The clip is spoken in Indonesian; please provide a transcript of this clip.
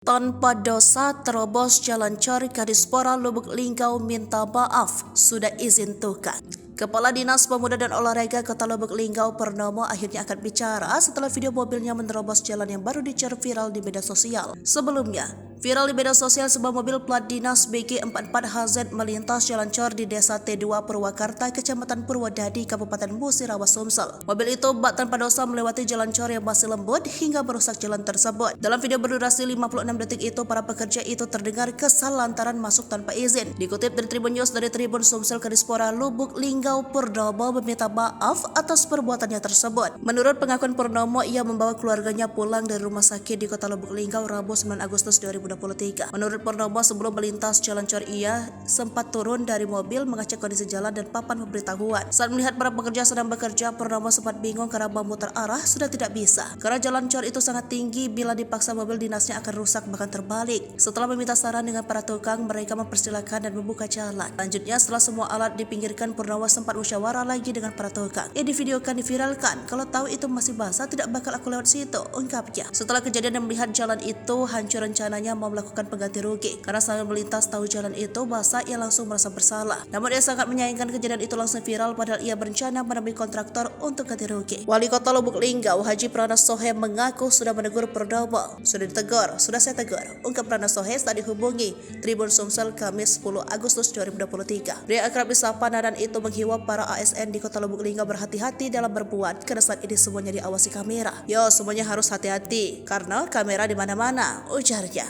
Tanpa dosa terobos jalan cor Kadispora Lubuk Linggau minta maaf, sudah izin Tuhan. Kepala Dinas Pemuda dan Olahraga Kota Lubuk Linggau Purnomo akhirnya akan bicara setelah video mobilnya menerobos jalan yang baru dicor viral di media sosial. Sebelumnya, viral di media sosial sebuah mobil plat dinas BG44HZ melintas jalan cor di Desa T2 Purwakarta, Kecamatan Purwodadi, Kabupaten Musirawas, Sumsel. Mobil itu bak tanpa dosa melewati jalan cor yang masih lembut hingga merusak jalan tersebut. Dalam video berdurasi 56 detik itu, para pekerja itu terdengar kesal lantaran masuk tanpa izin. Dikutip dari Tribun News dari Tribun Sumsel Kadispora Lubuk Linggau, Purnomo meminta maaf atas perbuatannya tersebut. Menurut pengakuan Purnomo, ia membawa keluarganya pulang dari rumah sakit di Kota Lubuk Linggau Rabu 9 Agustus 2023. Menurut Purnomo, sebelum melintas jalan cor ia sempat turun dari mobil mengecek kondisi jalan dan papan pemberitahuan. Saat melihat para pekerja sedang bekerja, Purnomo sempat bingung karena memutar arah sudah tidak bisa. Karena jalan cor itu sangat tinggi, bila dipaksa mobil dinasnya akan rusak bahkan terbalik. Setelah meminta saran dengan para tukang, mereka mempersilahkan dan membuka jalan. Lanjutnya, setelah semua alat dipinggirkan, Purnomo sempat musyawarah lagi dengan para tukang. Divideokan diviralkan. Kalau tahu itu masih basah, tidak bakal aku lewat situ, ungkapnya. Setelah kejadian dan melihat jalan itu hancur, rencananya mau melakukan pengganti rugi. Karena sambil melintas tahu jalan itu basah, ia langsung merasa bersalah. Namun ia sangat menyayangkan kejadian itu langsung viral, padahal ia berencana menemui kontraktor untuk ganti rugi. Wali Kota Lubuk Linggau Haji Prana Sohe mengaku sudah menegur Purnomo. Sudah ditegur, sudah saya tegur, ungkap Prana Sohe saat dihubungi Tribun Sumsel Kamis 10 Agustus 2023. Pria akrab disapa Nadan itu menghimbau para ASN di Kota Lubuk Linggau berhati-hati dalam berbuat, karena saat ini semuanya diawasi kamera. Yo, semuanya harus hati-hati karena kamera di mana-mana, ujarnya.